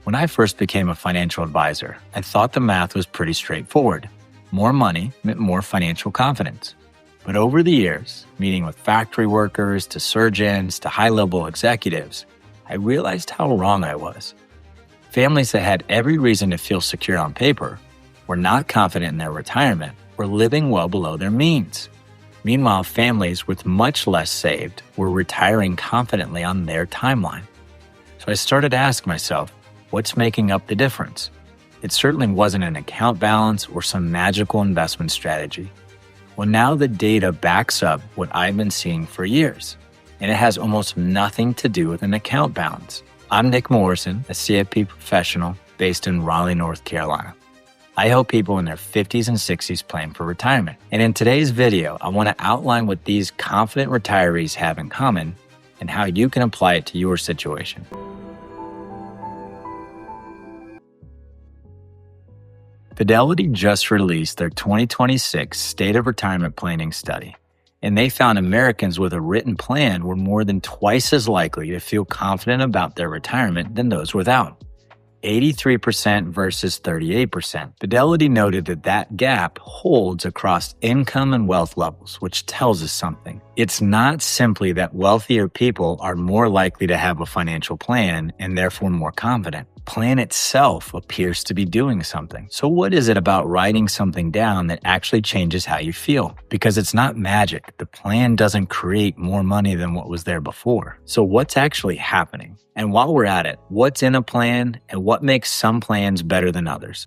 When I first became a financial advisor, I thought the math was pretty straightforward. More money meant more financial confidence. But over the years, meeting with factory workers to surgeons to high-level executives, I realized how wrong I was. Families that had every reason to feel secure on paper were not confident in their retirement, were living well below their means. Meanwhile, families with much less saved were retiring confidently on their timeline. So I started to ask myself, what's making up the difference? It certainly wasn't an account balance or some magical investment strategy. Well, now the data backs up what I've been seeing for years, and it has almost nothing to do with an account balance. I'm Nick Morrison, a CFP professional based in Raleigh, North Carolina. I help people in their 50s and 60s plan for retirement. And in today's video, I want to outline what these confident retirees have in common and how you can apply it to your situation. Fidelity just released their 2026 State of Retirement Planning Study, and they found Americans with a written plan were more than twice as likely to feel confident about their retirement than those without. 83% versus 38%. Fidelity noted that gap holds across income and wealth levels, which tells us something. It's not simply that wealthier people are more likely to have a financial plan and therefore more confident. Plan itself appears to be doing something. So what is it about writing something down that actually changes how you feel? Because it's not magic. The plan doesn't create more money than what was there before. So what's actually happening? And while we're at it, what's in a plan and what makes some plans better than others?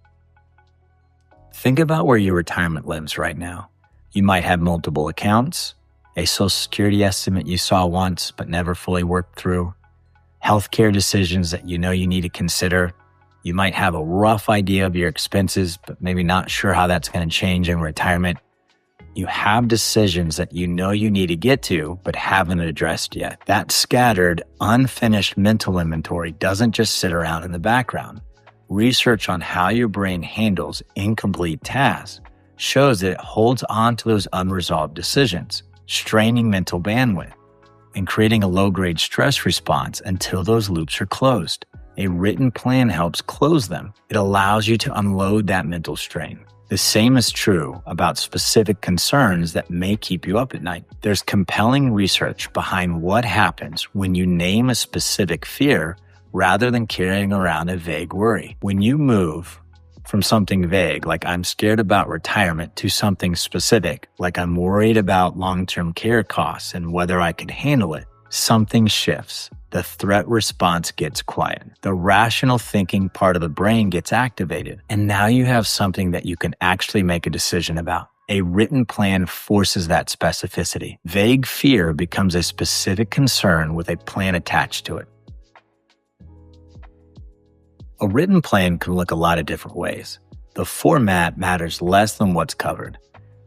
Think about where your retirement lives right now. You might have multiple accounts, a Social Security estimate you saw once but never fully worked through, healthcare decisions that you know you need to consider. You might have a rough idea of your expenses, but maybe not sure how that's going to change in retirement. You have decisions that you know you need to get to, but haven't addressed yet. That scattered, unfinished mental inventory doesn't just sit around in the background. Research on how your brain handles incomplete tasks shows that it holds on to those unresolved decisions, straining mental bandwidth and creating a low-grade stress response until those loops are closed. A written plan helps close them. It allows you to unload that mental strain. The same is true about specific concerns that may keep you up at night. There's compelling research behind what happens when you name a specific fear rather than carrying around a vague worry. When you move from something vague, like I'm scared about retirement, to something specific, like I'm worried about long-term care costs and whether I can handle it, something shifts. The threat response gets quiet. The rational thinking part of the brain gets activated. And now you have something that you can actually make a decision about. A written plan forces that specificity. Vague fear becomes a specific concern with a plan attached to it. A written plan can look a lot of different ways. The format matters less than what's covered.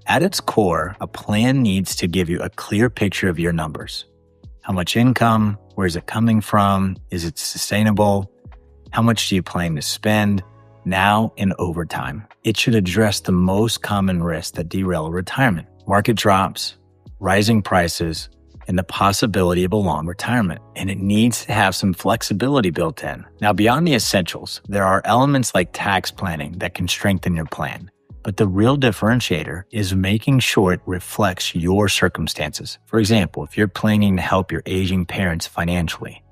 At its core, a plan needs to give you a clear picture of your numbers. How much income? Where is it coming from? Is it sustainable? How much do you plan to spend now and over time? It should address the most common risks that derail retirement: market drops, rising prices, and the possibility of a long retirement. And it needs to have some flexibility built in. Now, beyond the essentials, there are elements like tax planning that can strengthen your plan. But the real differentiator is making sure it reflects your circumstances. For example, if you're planning to help your aging parents financially,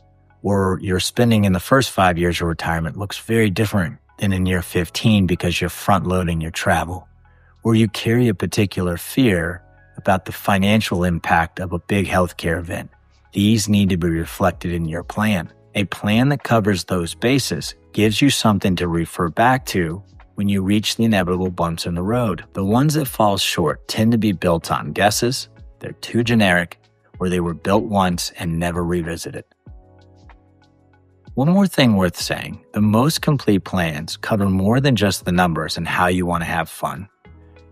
or your spending in the first 5 years of retirement looks very different than in year 15 because you're front-loading your travel, or you carry a particular fear about the financial impact of a big healthcare event, these need to be reflected in your plan. A plan that covers those bases gives you something to refer back to when you reach the inevitable bumps in the road. The ones that fall short tend to be built on guesses, they're too generic, or they were built once and never revisited. One more thing worth saying, the most complete plans cover more than just the numbers and how you want to have fun.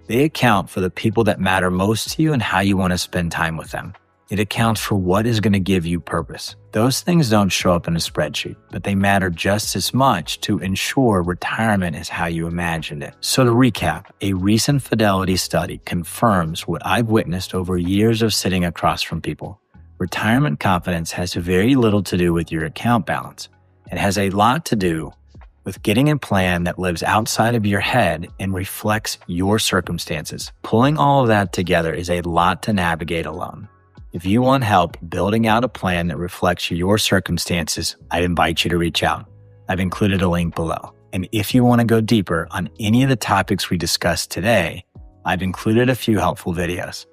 They account for the people that matter most to you and how you want to spend time with them. It accounts for what is going to give you purpose. Those things don't show up in a spreadsheet, but they matter just as much to ensure retirement is how you imagined it. So to recap, a recent Fidelity study confirms what I've witnessed over years of sitting across from people. Retirement confidence has very little to do with your account balance. It has a lot to do with getting a plan that lives outside of your head and reflects your circumstances. Pulling all of that together is a lot to navigate alone. If you want help building out a plan that reflects your circumstances, I invite you to reach out. I've included a link below. And if you want to go deeper on any of the topics we discussed today, I've included a few helpful videos.